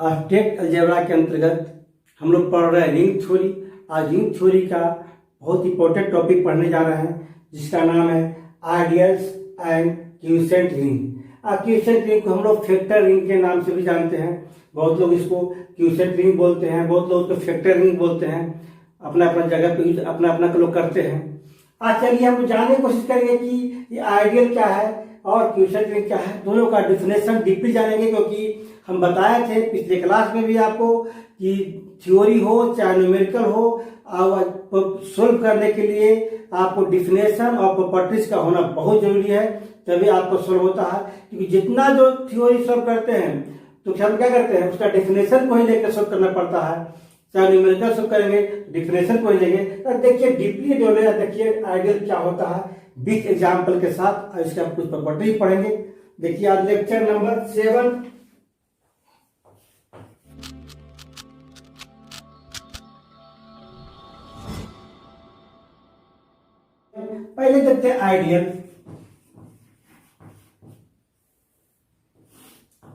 State algebra के अंतर्गत हम लोग पढ़ रहे हैं रिंग थ्योरी। आज रिंग थ्योरी का बहुत इंपॉर्टेंट टॉपिक पढ़ने जा रहे हैं जिसका नाम है ideals and quotient ring. Quotient ring को हम लोग फैक्टर रिंग के नाम से भी जानते हैं। बहुत लोग इसको क्यूसेंट रिंग बोलते हैं, बहुत लोग उसको फैक्टर रिंग बोलते हैं। अपना अपना जगह पे यूज अपना अपना लोग करते हैं। आज चलिए हम जानने की कोशिश करेंगे कि ये आइडियल क्या है और क्यूसेंट रिंग क्या है। दोनों का डिफिनेशन डीपली जानेंगे, क्योंकि हम बताए थे पिछले क्लास में भी आपको कि थ्योरी हो चाहे न्यूमेरिकल हो, सोल्व करने के लिए आपको डिफिनेशन और प्रॉपर्टीज का होना बहुत जरूरी है, तभी आपको सोल्व होता है। क्योंकि जितना जो थ्योरी सोल्व करते हैं तो हम क्या करते हैं, उसका डिफिनेशन को ही लेकर सोल्व करना पड़ता है। चाहे न्यूमेरिकल सोल्व करेंगे डिफिनेशन को ही लेंगे। तो देखिए डीपली जो है, देखिए आइडियल क्या होता है बिग एग्जाम्पल के साथ, और इसका कुछ प्रॉपर्टी पढ़ेंगे। देखिए आज लेक्चर नंबर 7। पहले देखते हैं आइडियल।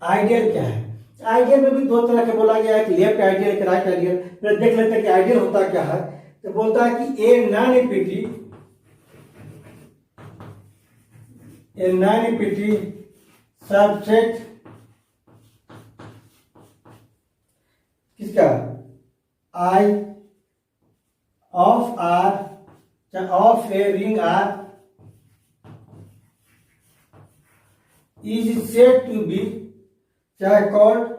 आइडियल क्या है? आइडियल में भी दो तरह के बोला गया है, एक लेफ्ट आइडियल एक राइट आइडियल। फिर देख लेते हैं कि आइडियल होता क्या है। तो बोलता है कि ए नॉन इम्पीटी सबसेट किसका, I of R of a ring R is said to be चाहे कॉल्ड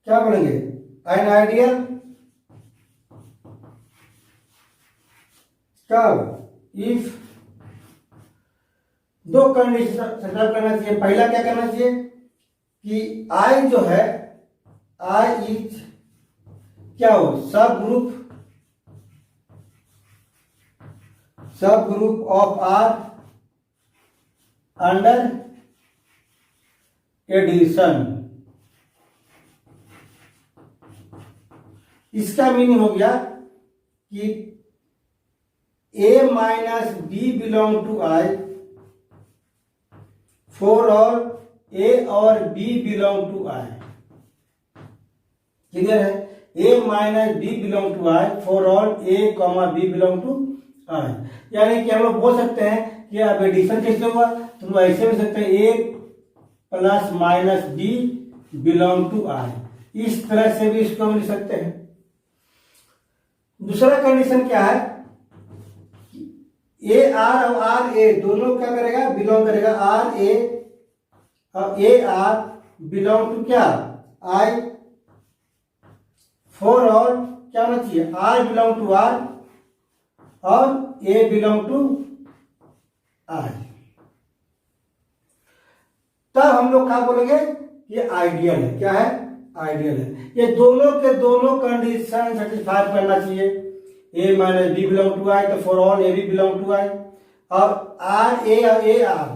क्या बोलेंगे, एन आइडियल कब इफ दो कंडीशन सेटअप करना चाहिए। पहला क्या करना चाहिए कि आई जो है, आई इज क्या हो, subgroup of R under addition. इसका मीनिंग हो गया कि a minus B belong to I for all a और b belong to I. Clear है? a minus B belong to I for all a b belong to I. यानी कि हम लोग बोल सकते हैं कि अब एडिशन कैसे होगा, तो ऐसे भी सकते हैं a plus minus B belong to I. इस तरह से भी इसको हम लिख सकते हैं। दूसरा कंडीशन क्या है, ए आर और आर ए दोनों क्या करेगा, बिलोंग करेगा आर ए और ए आर बिलोंग टू क्या, आई फॉर ऑल क्या होना चाहिए, आर बिलोंग टू आर और ए बिलोंग टू आई। तब हम लोग क्या बोलेंगे, ये आइडियल है। क्या है? आइडियल है। ये दोनों के दोनों कंडीशन सेटिस्फाई करना चाहिए। A minus B belong to I तो for all a B belong to I, और आर ए और ए आर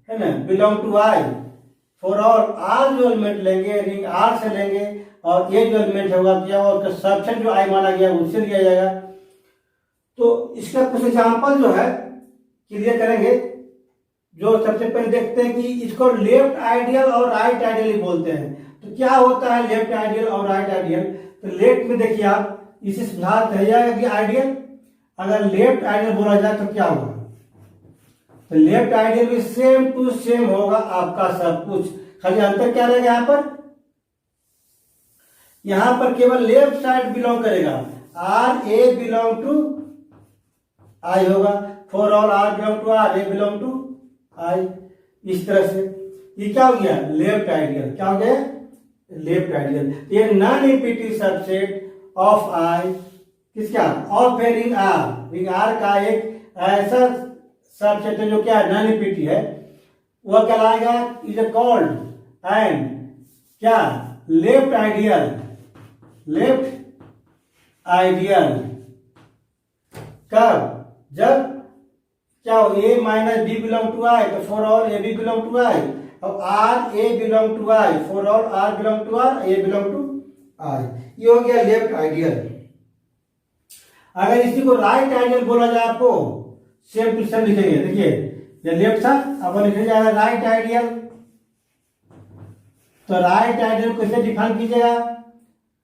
है ना belong to I for all r जो एलिमेंट लेंगे रिंग आर से लेंगे, और ए जो एलिमेंट होगा क्या होगा, उसका सबसेट जो आई माना गया उससे लिया जाएगा। तो इसका कुछ एग्जाम्पल जो है क्लियर करेंगे। जो सबसे पहले देखते हैं कि इसको लेफ्ट आइडियल और राइट आइडियल बोलते हैं। तो क्या होता है लेफ्ट आइडियल और राइट आइडियल? तो लेफ्ट में देखिए आप इसे सुधार रह जाएगा कि आइडियल, अगर लेफ्ट आइडियल बोला जाए तो क्या होगा, तो लेफ्ट आइडियल भी सेम टू सेम होगा आपका सब कुछ। खाली अंतर क्या रहेगा, यहां पर केवल लेफ्ट साइड बिलोंग करेगा, r A belong to I होगा, for all are belong to R A belong to I. इस तरह से ये क्या हो गया, लेफ्ट आइडियल। क्या हो गया, लेफ्ट आइडियल। ये non empty subset of I किसका, of a ring R. Ring R का एक ऐसा सबसेट है जो क्या नॉन इम्पीटी है, वह कहलाएगा इज कॉल्ड एंड क्या, लेफ्ट आइडियल। लेफ्ट आइडियल कब, जब क्या हो, a minus B belong to I तो for all a B belong to I, और r A belong to I for all are belong to R A belong to I. ये हो गया left ideal. अगर इसी को राइट आइडियल बोला जाए आपको, सेम टू सेम लिखेंगे। देखिए ये लेफ्ट था, अब लिखा जाएगा राइट आइडियल। तो राइट आइडियल कैसे डिफाइन कीजिएगा,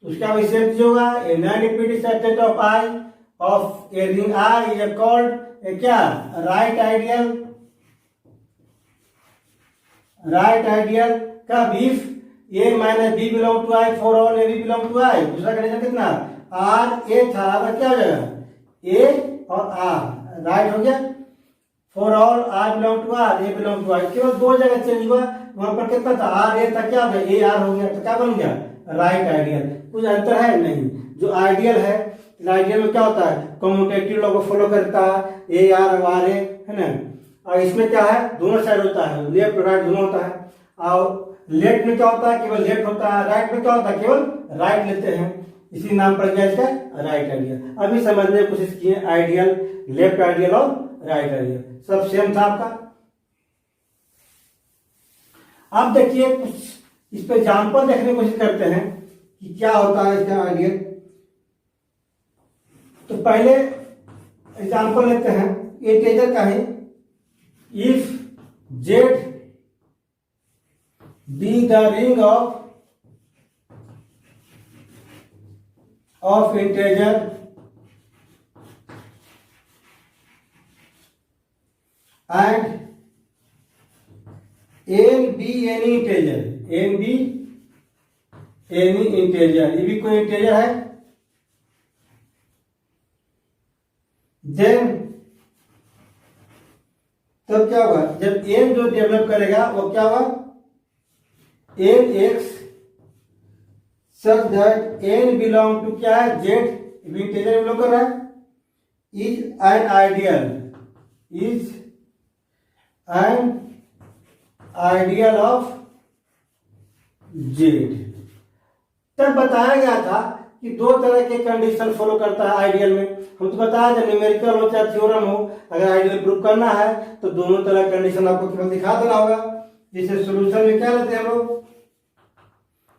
उसका विशेष होगा a non repeated set of I of a ring I is called a क्या राइट आइडियल कब if a minus B belong to I for all a B belong to I. दूसरा condition कितना R ए था, अब क्या हो जाएगा ए और आर राइट हो गया, for all are belong to R A belong to I. केवल दो जगह चेंज हुआ, वहां पर कितना था आर ए था, क्या हो गया ए आर हो गया, तो क्या बन गया राइट आइडियल। कुछ अंतर है नहीं, जो आइडियल है आइडियल में क्या होता है कम्यूटेटिव लॉ को फॉलो करता है ए आर और आर ए है ना, और इसमें क्या है दोनों साइड होता है लेफ्ट राइट दोनों होता है, और लेफ्ट में क्या होता है केवल लेफ्ट होता है, राइट में क्या होता है केवल राइट लेते हैं, इसी नाम पर क्या इसका राइट आइडियल। अभी समझने की कोशिश किए आइडियल लेफ्ट आइडियल और राइट आइडियल सब सेम था आपका। अब देखिए कुछ इस पे एग्जाम्पल देखने की कोशिश करते हैं कि क्या होता है इसका आइडियल। तो पहले एग्जाम्पल लेते हैं इंटीजर का ही, if Z be the ring of integer and n be any integer, n be any integer, ये भी कोई इंटीजर है, देन तब क्या होगा जब n जो डेवलप करेगा वो क्या होगा n x such that n belong to क्या है z इंटीजर डेवलप कर रहा है, is an ideal, is an ideal of Z. तब बताया गया था कि दो तरह के कंडीशन फॉलो करता है आइडियल में, हम तो बताया जब न्यूमेरिकल हो चाहे थ्योरम हो, अगर आइडियल प्रूव करना है तो दोनों तरह कंडीशन आपको केवल दिखा देना होगा। जैसे सॉल्यूशन में क्या लेते हैं हम लोग,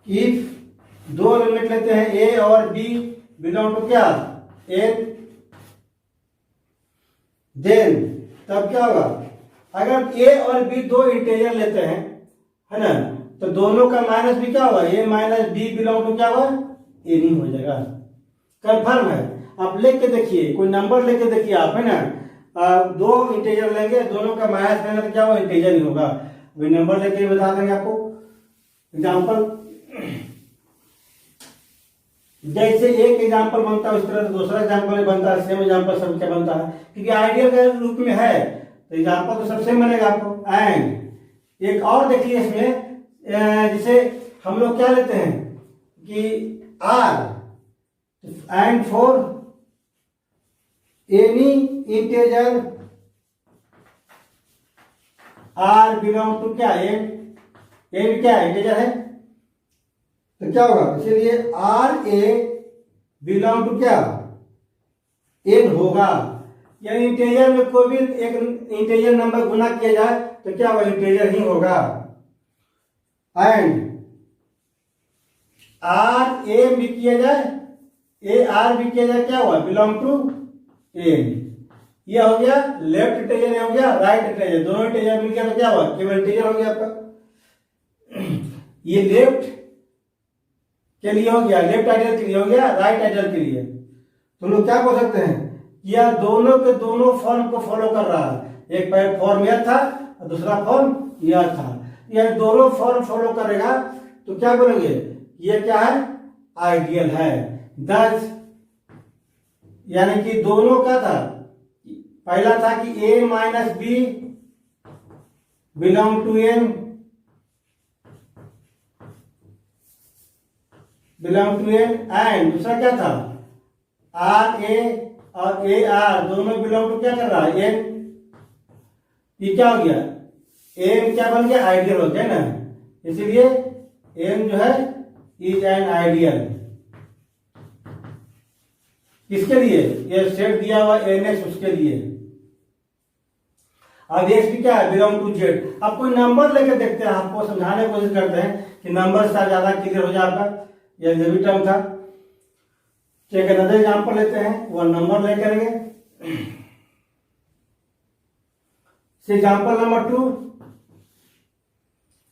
इफ दो एलिमेंट लेते हैं ए और बी बिलोंग टू क्या एन, देन तब क्या होगा अगर ए और बी दो इंटीजर लेते हैं है ना, तो दोनों का माइनस भी क्या होगा ए माइनस बी बिलोंग टू क्या होगा ए नहीं हो जाएगा, कंफर्म है। आप लेके देखिए कोई नंबर लेके देखिए आप है ना, दो इंटीजर लेंगे दोनों का माइनस लेंगे तो क्या होगा इंटीजर नहीं होगा, वही नंबर लेके बता देंगे आपको। एग्जाम्पल जैसे एक एग्जाम्पल बनता है उस तरह से दूसरा एग्जाम्पल बनता है, सेम एग्जाम्पल सब क्या बनता है, क्योंकि आइडियल के रूप में है तो एग्जाम्पल तो सबसे बनेगा आपको। एंड एक और देखिए इसमें जैसे हम लोग क्या लेते हैं कि R and for any integer R belong to क्या एन, एन क्या है इंटीजर है तो क्या होगा, इसलिए आर ए बिलोंग टू क्या एन होगा, यानी इंटीजर में कोई भी एक इंटीजर नंबर गुना किया जाए तो क्या होगा इंटीजर ही होगा। एंड आर ए भी किया जाए ए आर भी किया जाए क्या हुआ बिलोंग टू एन, ये हो गया लेफ्ट इंटीजर हो गया राइट इंटीजर, दोनों इंटीजर मिल गया तो क्या हुआ केवल इंटीजर हो गया आपका। ये लेफ्ट के लिए हो गया, लेफ्ट आइडियल के लिए हो गया, राइट आइडियल के लिए। तो लोग क्या बोल सकते हैं या दोनों के दोनों फॉर्म को फॉलो कर रहा है, एक पहले फॉर्म यह था और दूसरा फॉर्म यह था, यह दोनों फॉर्म फॉलो करेगा तो क्या बोलेंगे ये क्या है आइडियल है। दस यानी कि दोनों का था, पहला था कि A minus B belong to N and दूसरा क्या था आर ए और ए आर दोनों बिलोंग टू क्या कर रहा है एन, ये क्या हो गया एन क्या बन गया आइडियल हो गया ना, इसलिए एन जो है इज एन आइडियल। किसके लिए ये सेट दिया हुआ एन एक्स उसके लिए, अब एक्स भी क्या है बिलोंग टू जेड। अब कोई नंबर लेकर देखते हैं, आपको समझाने की कोशिश करते हैं कि नंबर से ज्यादा क्लियर हो जाए आपका, यह जो भी टर्म था। एक अनदर एग्जांपल लेते हैं, वो नंबर ले करेंगे। Example number 2,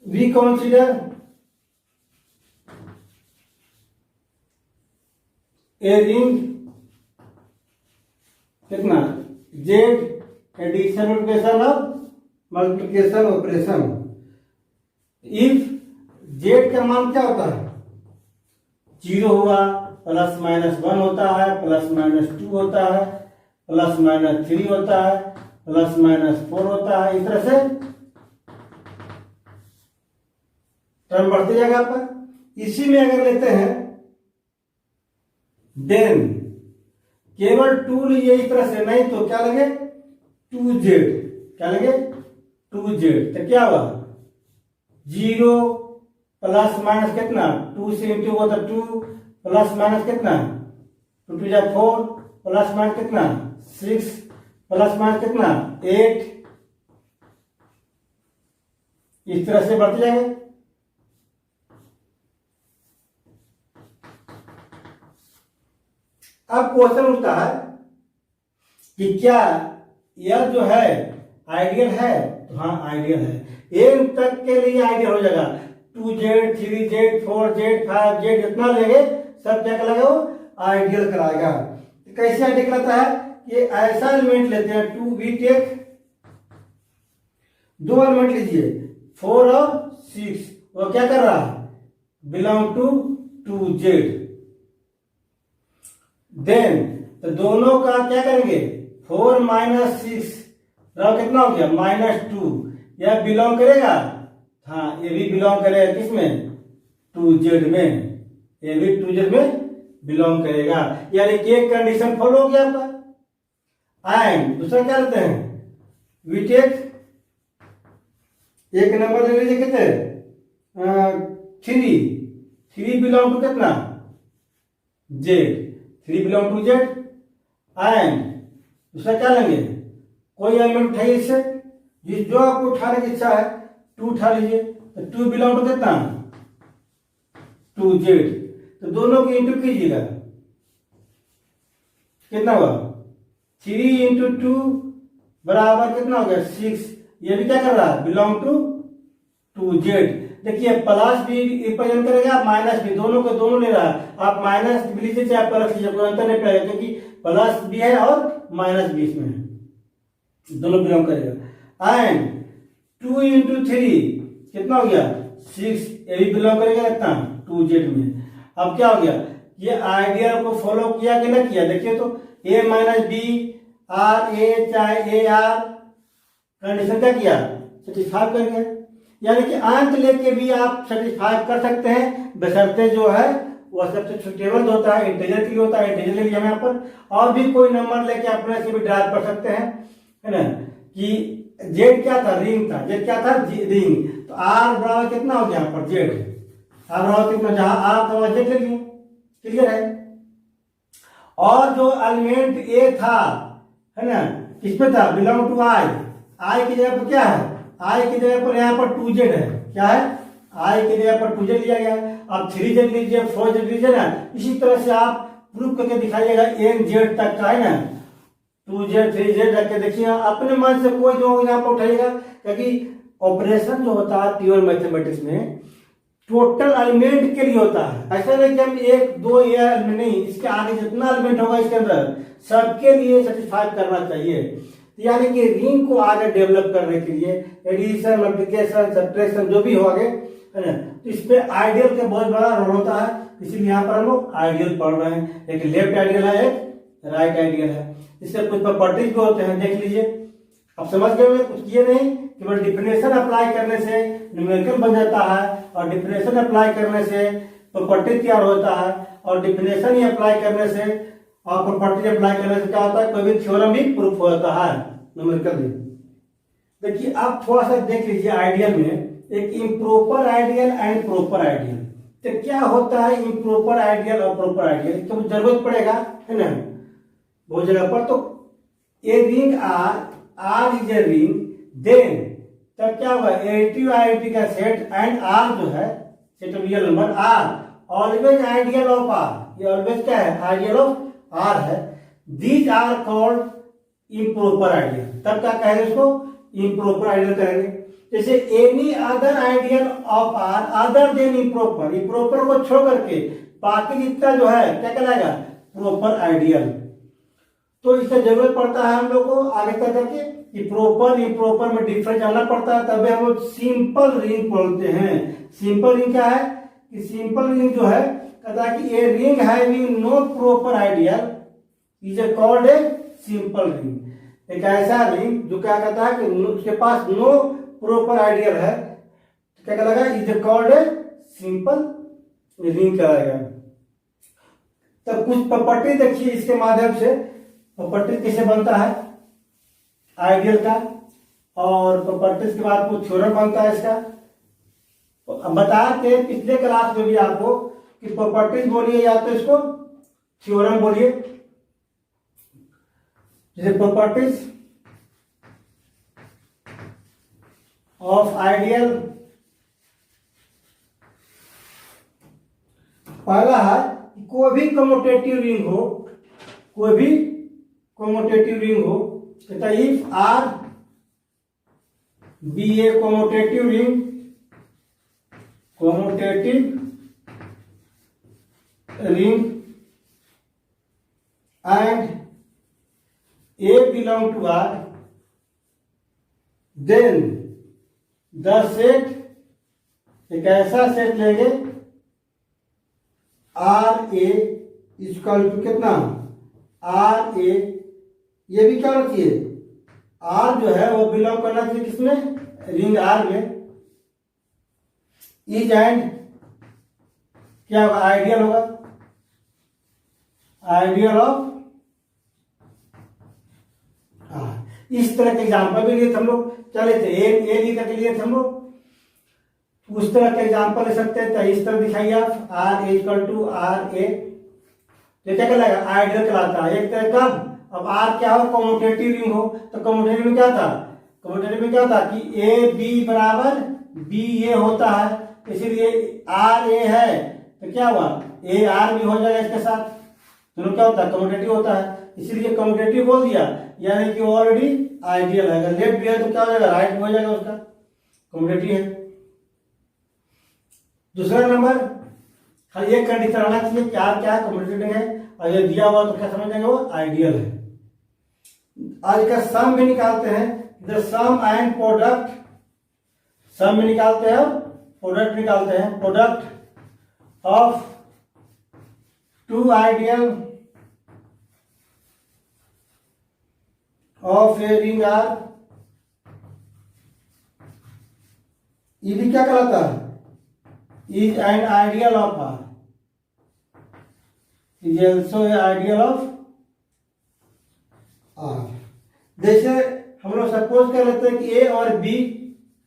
we consider a ring कितना Z addition multiplication operation. If Z का मान क्या होता है, 0 हुआ, +-1 होता है, +-2 होता है, +-3 होता है, +-4 होता है। इस तरह से टर्म बढ़ते जाएगा आपका। इसी में अगर लेते हैं देन केवल 2 लीजिए इस तरह से, नहीं तो क्या लगे 2z, क्या लगे 2z, तो क्या हुआ 0 +- कितना 2 से इंटू हुआ तो 2 + कितना 2 2 जा 4 +- कितना 6 +- कितना 8। इस तरह से बढ़ते जाएंगे। अब क्वेश्चन उठता है कि क्या यह जो है आइडियल है, तो हाँ आइडियल है। एन तक के लिए आइडियल हो जाएगा, 2z 3z 4z 5z जितना लेंगे सब क्या कहलाएगा, वो आइडियल कराएगा। कैसे आइडियल कराता है कि ऐसा एलिमेंट लेते हैं 2 वी टेक, दो एलिमेंट लीजिए 4 और 6, वो क्या कर रहा है बिलोंग टू 2z। देन तो दोनों का क्या करेंगे 4 - 6 कितना हो गया -2, यह बिलोंग करेगा, हाँ ये भी बिलोंग करेगा किसमें 2z में, ये भी 2z में बिलोंग करेगा। यानी कि एक कंडीशन फॉलो हो गया आपका। एंड दूसरा क्या लेते हैं वी टेक, एक नंबर ले लीजिए कितने 3 बिलोंग टू कितना z, 3 belong to z। And दूसरा क्या लेंगे कोई एलिमेंट उठाइए इससे, जिस जो आपको उठाने की इच्छा है 2 उठा लीजिए, तो 2 बिलोंग टू कितना 2z, तो दोनों की इंटू कीजिएगा कितना हुआ 3 × 2 बराबर कितना हो गया 6। ये भी क्या कर रहा है बिलोंग टू 2z। देखिए प्लस भी रिप्रेजेंट करेगा, माइनस भी, दोनों के दोनों ले रहा है। आप माइनस भी लीजिए चाहे प्लस लीजिए, कोई अंतर नहीं पड़ेगा, क्योंकि प्लस भी है और माइनस भी इसमें है, दोनों बिलोंग करेगा। एंड 2 × 3 कितना हो गया 6, ये भी बिलोंग करेगा कितना 2z में। अब क्या हो गया, ये आइडियल को फॉलो किया कि ना किया, देखिए तो a - b r a चाहे a r कंडीशन क्या किया सेटिस्फाई कर गया। यानी कि अंक लेके भी आप सेटिस्फाई कर सकते हैं, बशर्ते जो है वह सबसे सुटेबल होता है, इंटीजर के लिए होता है, इंटीजर ले लिया यहाँ पर, और भी कोई नंबर लेके अपने से भी ड्राइव कर सकते हैं, है ना। कि जेड क्या था रिंग था, जेड क्या था रिंग, तो आर बराबर कितना हो गया यहाँ पर जेड, आर बराबर कितना, जहां आर था वहां जेड ले लिए, क्लियर है। और जो एलिमेंट ए था, है ना, किसमें था बिलोंग टू आई, आई की जगह पर क्या है, आई की जगह पर यहाँ पर 2z है, क्या है आई की जगह पर 2z लिया गया। अब 3z लीजिए 4z लीजिए ना, इसी तरह से आप प्रूफ करके दिखाइएगा nz तक का, है ना 2z 3z रख के देखिए, अपने मन से कोई जो यहाँ पर उठाइएगा, क्योंकि ऑपरेशन जो होता है प्योर मैथमेटिक्स में टोटल एलिमेंट के लिए होता है। ऐसा नहीं कि हम 1 2 ये एलिमेंट नहीं, इसके आगे जितना एलिमेंट होगा इसके अंदर सबके लिए सेटिस्फाई करना चाहिए। यानी कि रिंग को आगे डेवलप करने के लिए एडिशन मल्टीप्लिकेशन सब्ट्रैक्शन जो भी हो आगे, है ना, तो इस पे आइडियल का बहुत बड़ा रोल होता है। इसीलिए यहाँ पर हम लोग आइडियल पढ़ रहे हैं, एक लेफ्ट आइडियल है एक राइट आइडियल है। इससे कुछ प्रॉपर्टीज भी होते हैं, देख लीजिए। अब समझ गए, कुछ किए नहीं, केवल डिफिनेशन अप्लाई करने से न्यूमेरिकल बन जाता है, और डिफिनेशन अप्लाई करने से प्रॉपर्टी तैयार होता है, और डिफिनेशन ही अप्लाई करने से और प्रॉपर्टी अप्लाई करने से क्या होता है, कोई भी थ्योरम भी प्रूफ होता है न्यूमेरिकल में। देखिए आप थोड़ा सा देख लीजिए आइडियल में एक improper ideal and proper ideal. तो क्या होता है इम्प्रॉपर आइडियल और प्रॉपर आइडियल, तो जरूरत पड़ेगा, है ना, बहुत जगह पर। तो a ring R is a ring, then तब क्या हुआ एडिटिव आइडेंटिटी का सेट एंड आर जो है set of real number R always ideal of R, ये ऑलवेज क्या है आइडियल ऑफ आर है। These are called improper ideal, तब क्या कहेंगे इसको इम्प्रॉपर आइडियल कहेंगे। जैसे any other ideal of R other than improper, improper को छोड़ करके बाकी जितना जो है क्या कहलाएगा प्रॉपर आइडियल। तो इसका जरूरत पड़ता है हम लोग को आगे तक करके कि प्रॉपर इम्प्रॉपर में डिफरेंस जानना पड़ता है, तभी हम लोग सिंपल रिंग बोलते हैं। सिंपल रिंग क्या है कि सिंपल रिंग जो है कहता है कि a ring having no proper ideal is called a simple ring. एक ऐसा रिंग जो क्या कहता है कि उसके पास नो प्रॉपर आइडियल है, तो क्या कहलाएगा, is called a simple ring कहलाएगा। तब कुछ प्रॉपर्टी देखिए इसके माध्यम से, प्रॉपर्टी कैसे बनता है आइडियल का, और प्रॉपर्टीज के बाद कुछ थ्योरम बनता है इसका। अब बता के पिछले क्लास में भी आपको कि प्रॉपर्टीज बोलिए या तो इसको थ्योरम बोलिए। जैसे प्रॉपर्टीज ऑफ आइडियल, पहला है कोई भी कम्यूटेटिव रिंग हो, कोई भी कम्यूटेटिव रिंग हो, कहता है if R be a commutative ring, commutative ring and A belong to R, then the set, एक ऐसा सेट लेंगे आर ए इक्वल टू कितना, आर ए, ये भी क्या होना चाहिए, आर जो है वो बिलोंग करना चाहिए किसमें, रिंग आर में। इज एंड क्या होगा, आइडियल होगा, आइडियल ऑफ इस तरह के एग्जाम्पल भी लिए थे हम लोग, चले थे ए लिख करके लिए थे हम लोग, उस तरह के एग्जाम्पल ले सकते हैं। तो इस तरह दिखाइए आप, R A equal to R A, तो क्या कहलाएगा, आइडियल कहलाता है। एक तरह का, अब आर क्या हो, कम्यूटेटिव रिंग हो, तो कम्यूटेटिव में क्या था, कम्यूटेटिव में क्या था कि ए बी बराबर बी ए होता है, इसीलिए आर ए है तो क्या हुआ, ए आर भी हो जाएगा इसके साथ, दोनों क्या होता है, कम्यूटेटिव होता है, इसीलिए कम्यूटेटिव बोल दिया, यानी कि ऑलरेडी आइडियल है। अगर लेफ्ट भी है तो क्या हो जाएगा, राइट भी हो जाएगा, उसका कम्यूटेटिव है। दूसरा नंबर, खाली एक कंडीशन आना चाहिए कि आर क्या है, कम्यूटेटिव है, और ये दिया हुआ तो क्या समझ जाएंगे, वो आइडियल है। आज का सम भी निकालते हैं, the sum and product, sum में निकालते हैं, प्रोडक्ट निकालते हैं, product of two ideal of a ring R, ये भी क्या कहलाता है, is an ideal of R, is also a ideal of R. जैसे हम लोग सपोज कर लेते हैं कि ए और बी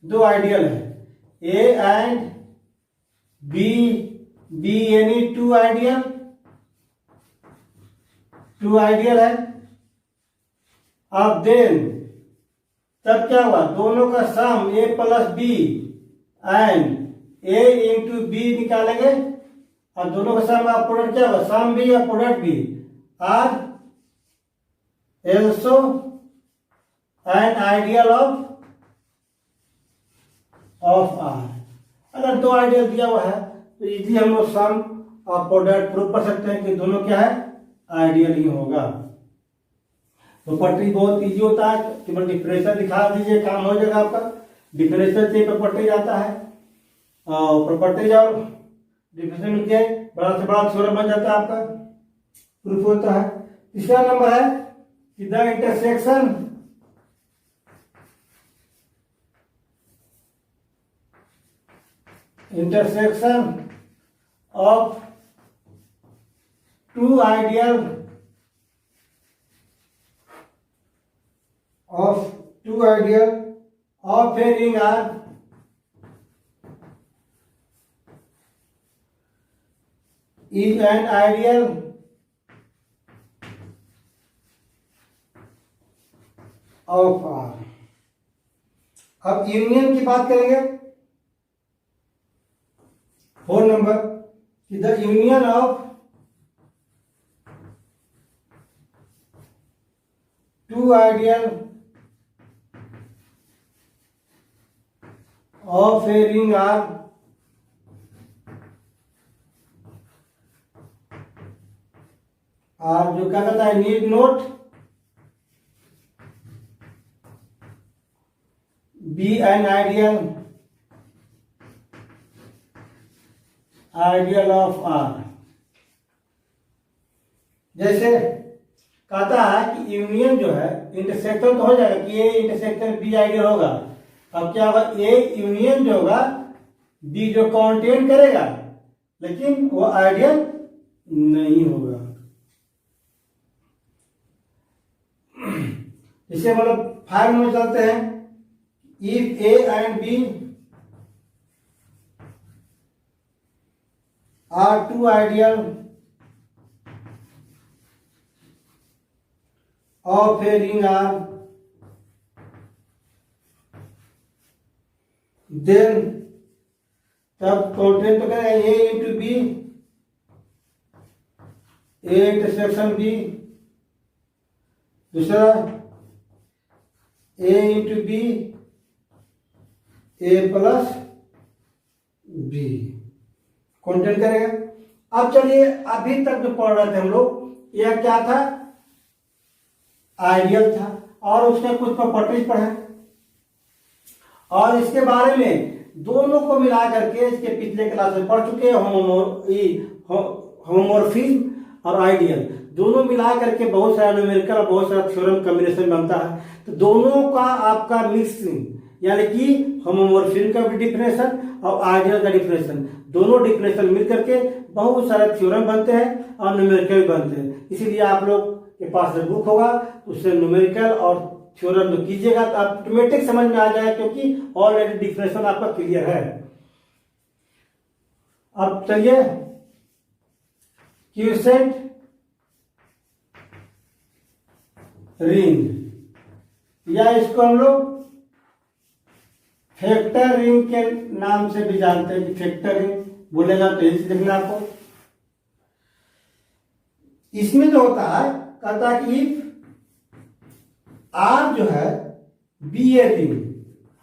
दो आइडियल है, ए एंड बी, बी यानी टू आइडियल, टू आइडियल है। अब देन तब क्या हुआ, दोनों का sum A plus B and A into B निकालेंगे, और दोनों का सम आप प्रोडक्ट क्या होगा, सम भी या प्रोडक्ट भी, R also an ideal of R. अगर दो आइडियल दिया हुआ है तो इजीली हम लोग सम और प्रोडक्ट प्रूव कर सकते हैं कि दोनों क्या है, आइडियल ही होगा। प्रॉपर्टी बहुत इजी होता है, केवल डिफरेंशियल दिखा दीजिए, काम हो जाएगा आपका। डिफरेंशियल से प्रॉपर्टी आता है, और प्रॉपर्टीज और डिफरेंशियल मिलके बड़ा से बड़ा थ्योरम बन जाता है, आपका प्रूफ होता है। तीसरा नंबर है कि the intersection of two ideal of a ring R is an ideal of R। अब यूनियन की बात करेंगे, 4 नंबर कि the union of two ideal of a ring R और जो क्या कहता है need not be an ideal of R. जैसे कहता है कि यूनियन जो है इंटरसेक्शन तो हो जाएगा कि ए इंटरसेक्शन बी आइडियल होगा। अब क्या होगा ए यूनियन जो होगा बी जो कॉन्टेन करेगा लेकिन वो आइडियल नहीं होगा। इसे मतलब फाइल में चलते हैं। If A and B are two ideal of a ring R then तब कॉन्टेंट तो करेगा A into B A intersection B. दूसरा A into B A plus B content करेगा। अब चलिए अभी तक जो पढ़ रहे थे हम लोग यह क्या था आइडियल था और उसके कुछ प्रॉपर्टीज पढ़े और इसके बारे में दोनों को मिला करके इसके पिछले क्लास में पढ़ चुके हैं। होमोमॉर्फिज्म और आइडियल दोनों मिला करके बहुत सारा न्यूमेरिकल और बहुत सारा थ्योरम कॉम्बिनेशन बनता है। तो दोनों का आपका मिक्सिंग यानी कि होमोमॉर्फिज्म का भी डिफिनेशन और आइडियल का डिफिनेशन दोनों डिफिनेशन मिल करके बहुत सारे थ्योरम बनते हैं और न्यूमेरिकल भी बनते हैं। इसीलिए आप लोग के पास जब बुक होगा उससे न्यूमेरिकल और थ्योरम जो कीजिएगा तो ऑटोमेटिक समझ में आ जाएगा क्योंकि ऑलरेडी डिफिनेशन आपका क्लियर है। अब चलिए क्यूसेंट रिंग या इसको हम लोग फैक्टर रिंग के नाम से भी जानते हैं कि फैक्टर रिंग बोलेगा तो यही देखना आपको। इसमें जो होता है कहता है कि आर जो है बी ए रिंग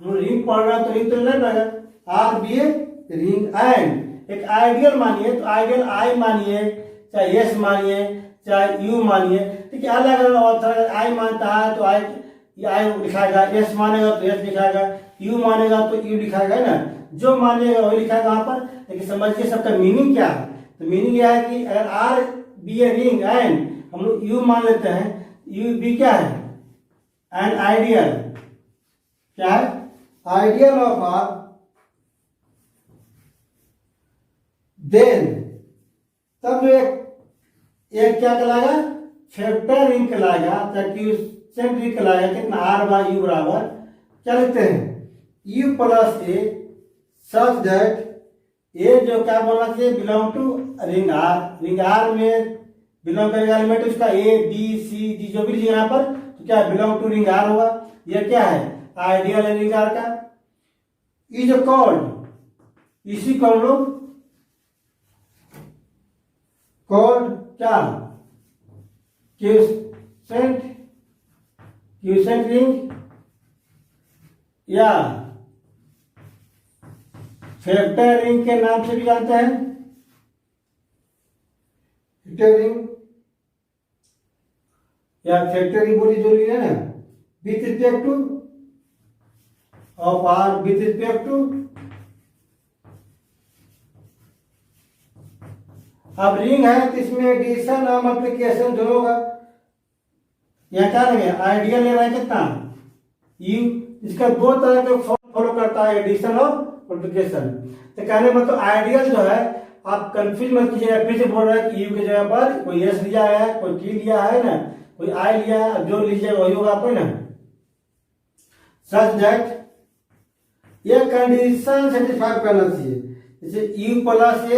हम रिंग पढ़ रहे हैं तो रिंग तो नहीं रहेगा R be a ring and एक आइडियल मानिए तो आइडियल आई मानिए चाहे एस मानिए चाहे यू मानिए ठीक है। अलग अलग ऑथर आई मानता है तो आई लिखाएगा एस मानेगा तो एस लिखाएगा यू मानेगा तो यू लिखाएगा है ना जो मानेगा वही लिखाएगा वहां पर। लेकिन समझिए सबका मीनिंग क्या है तो मीनिंग यह है कि अगर R be a ring and हम लोग यू मान लेते हैं यू बी क्या है एंड आइडियल क्या है आइडियल ऑफ आर देन तब एक क्या कहलाएगा फैक्टर रिंग कहलाएगा क्यूसेंट रिंग कहलाएगा कितना आर बाई यू बराबर क्या लिखते हैं U plus A such that A जो क्या बोलना चाहिए बिलोंग टू रिंग आर में बिलोंग करेगा एलिमेंट उसका ए बी सी डी जो भी लीजिए यहाँ पर तो क्या बिलोंग टू रिंग आर होगा। यह क्या है आइडियल है रिंग आर का। ये जो कॉल्ड इसी को हम लोग कॉल्ड क्या क्यूसेंट रिंग या फैक्टर रिंग के नाम से भी जानते हैं। फैक्टर रिंग या फैक्टर रिंग बोली जरूरी है ना with respect to of R with respect to. अब रिंग है तो इसमें एडिशन और मल्टीप्लिकेशन दोनों होगा। यह क्या लगे आइडियल ले रहा है कितना यू इसका दो तरह के फॉलो करता है एडिशन और मल्टीप्लिकेशन। तो कहने मतलब आइडियल जो है आप कंफ्यूज मत कीजिएगा फिर से बोल रहा है कि यू की जगह पर कोई एस लिया है कोई टी लिया है ना कोई आई लिया है जो लीजिएगा वही होगा आपको ना। सच दैट ये कंडीशन सेटिस्फाई करना चाहिए जैसे यू प्लस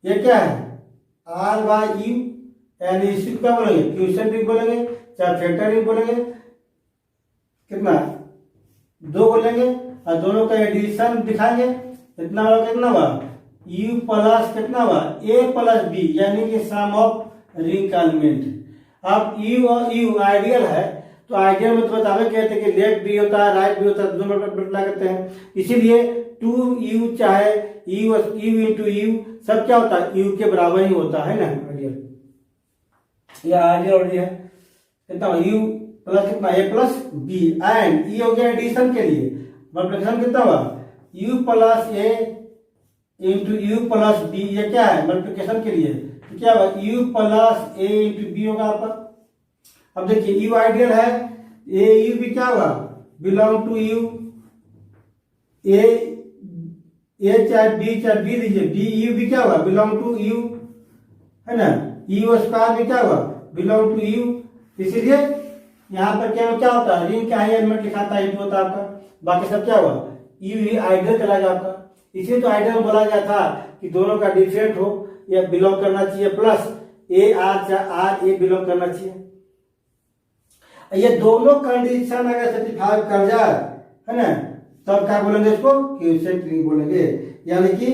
ये क्या है आर बाई यू यानी इसी क्या बोलेंगे क्यूसेंट रिंग बोलेंगे चाहे फैक्टर रिंग बोलेंगे कितना दो बोलेंगे और दोनों का एडिशन दिखाएंगे कितना हुआ यू प्लस कितना हुआ ए प्लस बी यानी कि सम ऑफ रिंग का एलिमेंट। अब यू और यू आइडियल है तो आइडियल में तो बतावे कहते हैं कि लेफ्ट भी होता है राइट भी होता है दोनों मल्टीप्लाई करते हैं इसीलिए टू यू चाहे यू इंटू यू सब क्या होता है यू के बराबर ही होता है ना आइडियल। ये आइडियल ऑर्डर है कितना u प्लस कितना a plus b and e हो गया एडिशन के लिए, मल्टीप्लिकेशन कितना हुआ u plus a into U plus b, ये क्या है मल्टीप्लिकेशन के लिए, तो क्या होगा u plus a into b होगा आपका। अब देखिए u आइडियल है, a u भी क्या होगा बिलोंग टू u, a चाहे b दीजिए, b u भी क्या होगा बिलोंग टू u है ना, u स्क्वायर भी क्या होगा बिलोंग टू u। इसीलिए यहाँ पर क्या होता है रिंग का ही एलिमेंट लिखाता है होता है आपका, बाकी सब क्या हुआ u ही आइडियल कहलाएगा आपका। इसीलिए तो आइडियल में बोला गया था कि दोनों का डिफरेंट हो या बिलोंग करना चाहिए, plus a r a belong करना चाहिए। ये दोनों कंडीशन अगर सेटिस्फाई कर जाए है ना, तब क्या बोलेंगे इसको क्विसेंट रिंग बोलेंगे। यानी कि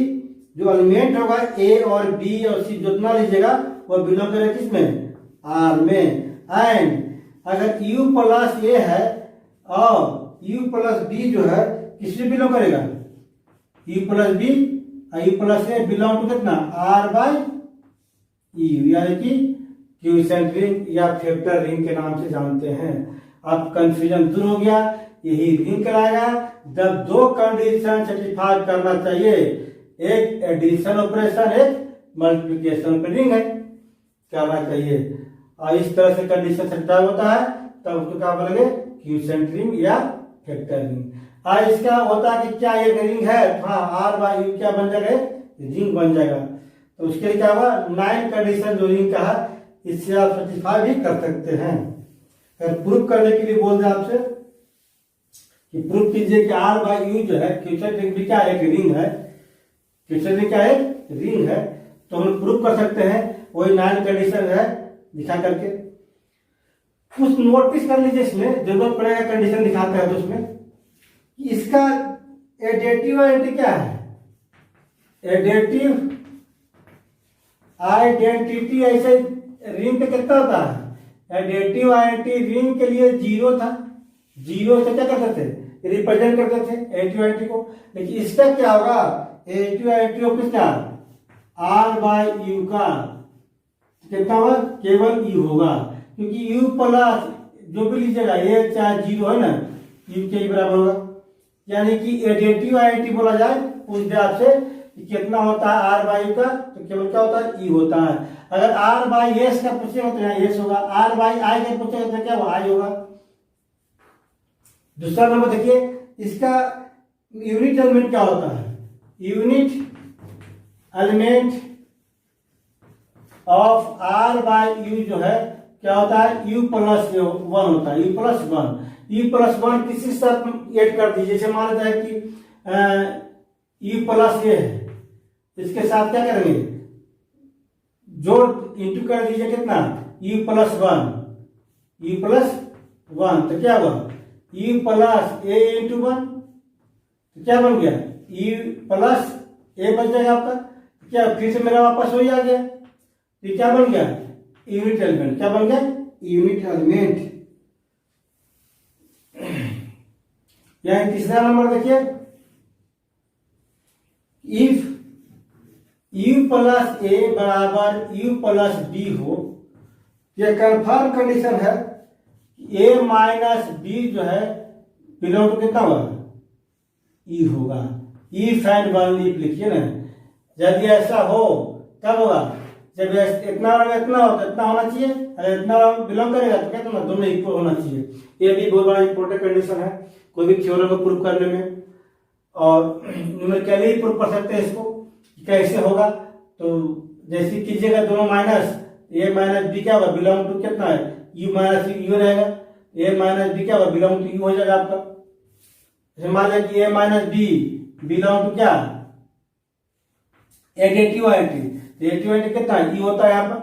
जो एलिमेंट होगा a और b और c जितना लीजिएगा वो बिलोंग करेगा किसमें r में। एंड अगर u प्लस a है और u प्लस b जो है किसमें बिलोंग करेगा, u प्लस b और u plus a belong to कितना r बाई u, यानी कि क्विसेंट रिंग या फैक्टर रिंग के नाम से जानते हैं। अब कंफ्यूजन दूर हो गया, यही रिंग कहलाएगा जब दो कंडीशन सेटिस्फाई करना चाहिए, एक एडिशन ऑपरेशन एक मल्टीप्लिकेशन पर रिंग है करना चाहिए, और इस तरह से कंडीशन सेटिस्फाई होता है तब उसको क्या बोलेंगे क्विसेंट रिंग या फैक्टर रिंग। और इसका होता है कि क्या एक रिंग है, हाँ आर बाई यू क्या बन जाएगा रिंग बन जाएगा। तो उसके लिए क्या हुआ 9 कंडीशन जो रिंग का है इससे आप सेटिस्फाई भी कर सकते हैं। अगर प्रूफ करने के लिए बोल दे आपसे कि प्रूफ कीजिए कि आर बाई यू जो है क्विसेंट रिंग भी क्या एक रिंग है, क्विसेंट रिंग क्या एक रिंग है, तो हम प्रूफ कर सकते हैं वही 9 कंडीशन है दिखा करके। कुछ नोटिस कर लीजिए, इसमें जरूरत पड़ेगा कंडीशन दिखाता है तो उसमें इसका एडेटिव आइडेंटिटी क्या है, एडेटिव आइडेंटिटी ऐसे रिंग पे कितना होता है, एडेटिव आइडेंटिटी रिंग के लिए 0 था, 0 से क्या करते थे रिप्रेजेंट करते थे एडेटिव आइडेंटिटी को। लेकिन इसका क्या होगा एडेटिव आइडेंटिटी ऑफ किसका आर बाई यू का कितना होगा केवल यू होगा, क्योंकि यू प्लस जो भी लीजिएगा ये चाहे 0 है ना यू के बराबर होगा। यानी कि एडेटिव आइडेंटिटी बोला जाए पूछ दे आपसे कितना होता है आर बाई का, तो केवल क्या होता है ई होता है। अगर आर बाई एस का पूछेगा तो यहाँ एस होगा, आर बाई आई का पूछेगा तो क्या होगा आई होगा। दूसरा नंबर देखिए इसका यूनिट एलिमेंट क्या होता है, unit element of R by U जो है क्या होता है u प्लस 1 होता है, u प्लस 1, u प्लस 1 किसी साथ ऐड कर दीजिए। जैसे मान लेते हैं कि u प्लस a है, इसके साथ क्या करेंगे जोड़ इंटू कर दीजिए कितना u प्लस 1, u प्लस 1 तो क्या हुआ u प्लस a इंटू 1 तो क्या बन गया u प्लस a बन जाएगा आपका, क्या फिर से मेरा वापस हो ही आ गया, तो क्या बन गया यूनिट एलिमेंट, क्या बन गया यूनिट एलिमेंट। यहां तीसरा नंबर देखिए इफ u प्लस a बराबर u प्लस b हो, यह कंफर्म कंडीशन है a माइनस b जो है बिलोंग टू कितना होगा e होगा, इफ एंड ओनली लिखिए ना। यदि ऐसा हो तब होगा जब इतना हो तो इतना होना चाहिए, अगर इतना बिलोंग करेगा तो क्या दोनों इक्वल होना चाहिए। ये भी बहुत बड़ा इंपॉर्टेंट कंडीशन है कोई भी थ्योरम को प्रूव करने में, और न्यूमेरिकली ही प्रूव कर सकते हैं इसको कैसे होगा। तो जैसे कीजिएगा दोनों माइनस a माइनस बी क्या होगा बिलोंग टू कितना है u माइनस यू रहेगा, a माइनस बी क्या होगा बिलोंग टू यू हो जाएगा आपका। जैसे मान लिया कि a minus B belong to क्या एडेटिव आइडेंटिटी, एडेटिव आइडेंटिटी कितना ई होता है यहाँ पर।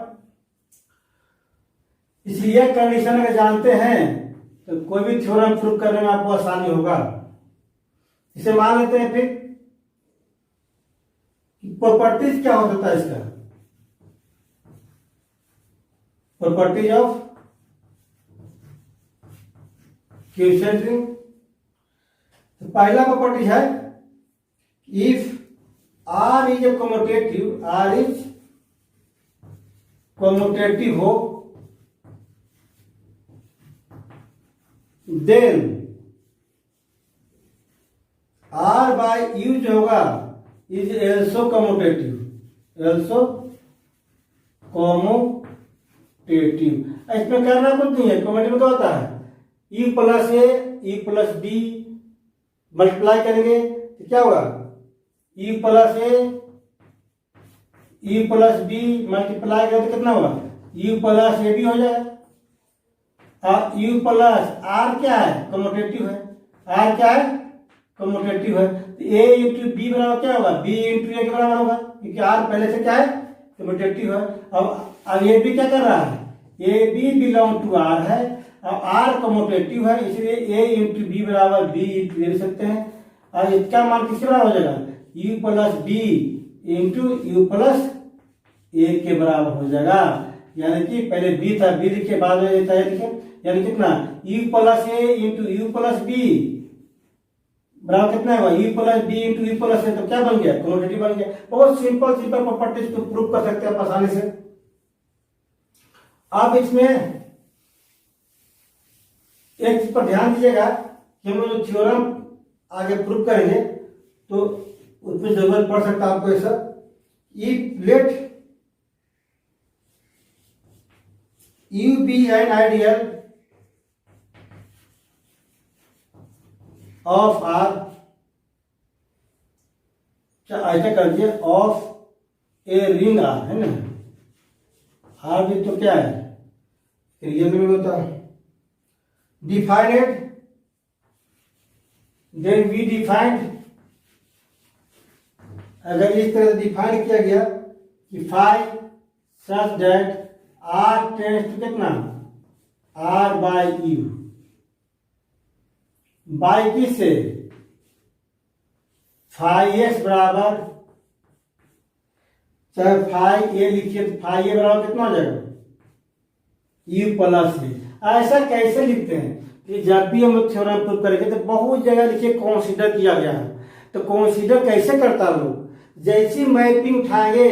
इसलिए कंडीशन अगर जानते हैं तो कोई भी थ्योरम प्रूव करने में आपको आसानी होगा। इसे मान लेते हैं फिर प्रॉपर्टीज क्या होता है इसका, प्रॉपर्टीज ऑफ क्विसेंट रिंग। तो पहला प्रॉपर्टी है if R is a commutative, R is commutative हो देन आर बाई यू जो होगा is also commutative, also commutative. इसमें करना कुछ नहीं है, कम्यूटेटिव में क्या होता है, U plus A U plus B multiply करेंगे तो क्या होगा, U plus A U plus B multiply करें तो कितना होगा, यू प्लस ए बी हो जाएगा। यू प्लस आर क्या है, कम्यूटेटिव है, आर क्या है, कम्यूटेटिव है, तो ए इंटू बी बराबर क्या होगा, बी इंटू ए के बराबर होगा, क्योंकि आर पहले से क्या है, कम्यूटेटिव है। अब ए बी क्या कर रहा है, A B belong to R है, अब आर कम्यूटेटिव है, इसलिए ए इंटू बी बराबर बी इंटू ए लिख सकते हैं। अब इसका मान किसके बराबर हो जाएगा, U plus B into U plus A के बराबर हो जाएगा। यानी कि पहले बी था, बी लिखे बाद में देता है, लिखे यानी कितना, U plus A into U plus B बराबर कितना होगा, U plus B into U plus A, तो क्या बन गया, कम्यूटेटिव बन गया। बहुत सिंपल सिंपल प्रॉपर्टीज को प्रूव कर सकते हैं आप आसानी से। अब इसमें एक चीज पर ध्यान दीजिएगा कि हम लोग जो थ्योरम आगे प्रूव करेंगे तो उसमें जरूरत पड़ सकता है आपको ऐसा, if let U be an ideal of R, ऐसा कर दिए ऑफ ए रिंग आर है ना, आर भी तो क्या है, रियल में होता है, डिफाइनेड देन वी डिफाइंड, अगर इस तरह से डिफाइन किया गया कि phi such that R tends to कितना, आर बाई यू, बाई किससे, फाइव एक्स बराबर, चाहे फाइव ए लिखिए तो फाइव ए बराबर कितना हो जाएगा, यू प्लस ए। ऐसा कैसे लिखते हैं कि जब भी हम लोग थ्योरम प्रूव करेंगे तो बहुत जगह लिखिए कंसीडर किया गया है, तो कंसीडर कैसे करता लोग, जैसी मैपिंग उठाएंगे,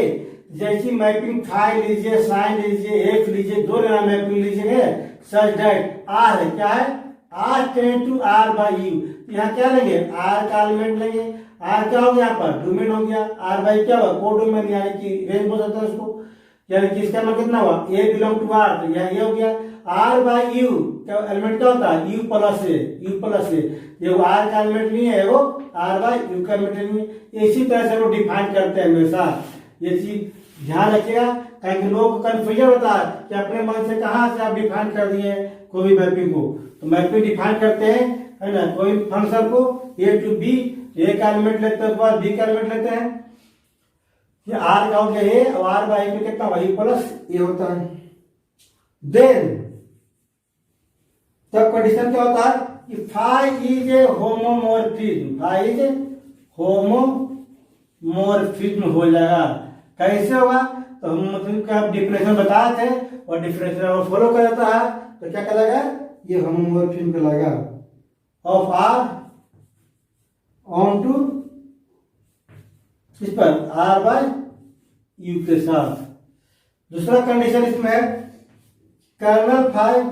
जैसी मैपिंग फाइव लीजिए, साइन लीजिए, एफ लीजिए, दो लेना मैपिंग लीजिए, सच दैट आर है क्या है, R tend to R by U, यहाँ क्या लेंगे, आर का एलिमेंट लेंगे, आर क्या हो गया यहाँ पर डोमेन हो गया, आर बाई क्या हुआ को डोमेन, यानी कि रेंज बोल सकते हैं उसको, यानी कि इसका मतलब कितना हुआ, ए बिलोंग टू आर, तो यहाँ ये हो गया, आर बाई यू क्या एलिमेंट क्या होता है, U plus A, U plus A, ये आर का एलिमेंट नहीं है, वो आर बाई यू का एलिमेंट नहीं है। इसी तरह से लोग डिफाइन करते हैं हमेशा, ये चीज ध्यान रखिएगा, कहीं लोगों को कंफ्यूजन होता है कि अपने मन से कहाँ से आप डिफाइन कर दिए कोई भी मैपिंग को, तो मैपिंग डिफाइन करते हैं है ना, कोई फंक्शन को ए टू बी, ए का एलिमेंट लेते हैं बाद बी का एलिमेंट लेते हैं, ये आर का हो गया ए और आर बाई में कितना हुआ, यू प्लस ए होता है। देन तब कंडीशन क्या होता है कि five is a homomorphism, five is homomorphism हो जाएगा। कैसे होगा, तो हम मतलब का डिफिनेशन बताए थे और डिफिनेशन अगर फॉलो कर जाता है तो क्या कहलाएगा, ये होमोमॉर्फिज्म कहलाएगा ऑफ आर ऑन टू इस पर आर बाय यू के साथ। दूसरा कंडीशन इसमें है कर्नल फाइव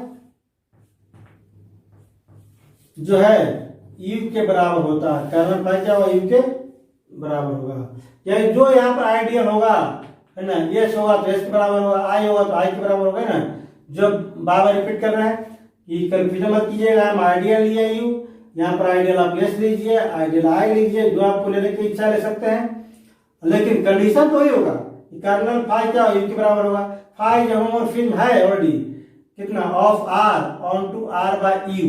जो है यू के बराबर होता है, कर्नल फाइव क्या होगा, यू के बराबर होगा, यानी जो यहाँ पर आइडियल होगा है ना, एस होगा तो एस के बराबर होगा, आई होगा तो आई के बराबर होगा ना। जो बार रिपीट कर रहे हैं कि कंफ्यूजन मत कीजिएगा, हम आइडियल लिए यू, यहाँ पर आइडियल आप एस लीजिए, आइडियल आई लीजिए, जो आपको लेने की इच्छा ले सकते हैं, लेकिन कंडीशन तो ही होगा कर्नल फाइव क्या यू के बराबर होगा। फाइव होमोमॉर्फिज्म है ऑलरेडी कितना, of R on to R by U,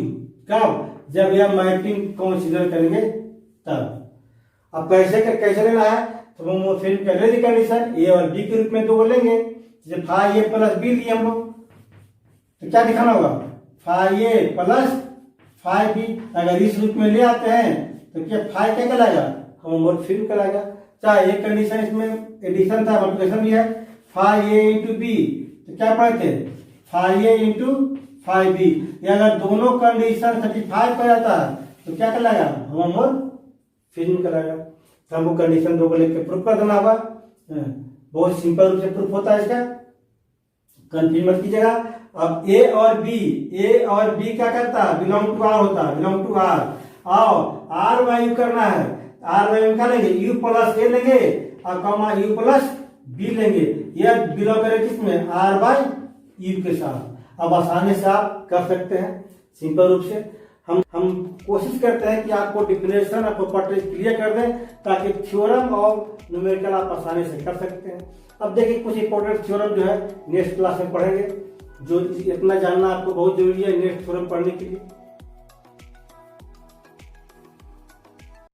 कब, जब यह मैपिंग कंसीडर करेंगे तब। अब कैसे लेना है, तो होमोमॉर्फिज्म का पहली कंडीशन ए और बी के रूप में दो लेंगे, जैसे फाइव ए प्लस बी लिए हम लोग, तो क्या दिखाना होगा, फाइव ए प्लस फाइव बी, अगर इस रूप में ले आते हैं तो क्या फाइव क्या कहलाएगा, होमोमॉर्फिज्म कहलाएगा। चाहे एक कंडीशन इसमें एडिशन था, मल्टीप्लिकेशन भी है, फाइव ए इंटू बी, तो क्या पढ़े थे, फाइव ए इंटू फाइव बी, अगर दोनों कंडीशन सेटिस्फाई कर जाता है तो क्या कहलाएगा, होमोमॉर्फिज्म कहलाएगा। तो हमको कंडीशन दो को लेकर प्रूफ कर देना होगा, बहुत सिंपल रूप से प्रूफ होता है इसका, कंफ्यूज मत कीजिएगा। अब ए और बी क्या करता है, बिलोंग टू आर होता है, बिलोंग टू आर। आओ आर वाई करना है, आर वाई क्या लेंगे, यू प्लस ए लेंगे और कॉमा यू प्लस बी लेंगे। यह बिलोंग करे किसमें, आर बाई यू के साथ। अब आसानी से आप कर सकते हैं सिंपल रूप से। हम कोशिश करते हैं कि आपको डिफिनेशन और प्रॉपर्टीज क्लियर कर दें ताकि थ्योरम और न्यूमेरिकल आप आसानी से कर सकते हैं। अब देखिए कुछ इंपॉर्टेंट थ्योरम जो है नेक्स्ट क्लास में पढ़ेंगे, जो इतना जानना आपको बहुत जरूरी है नेक्स्ट थ्योरम पढ़ने के लिए।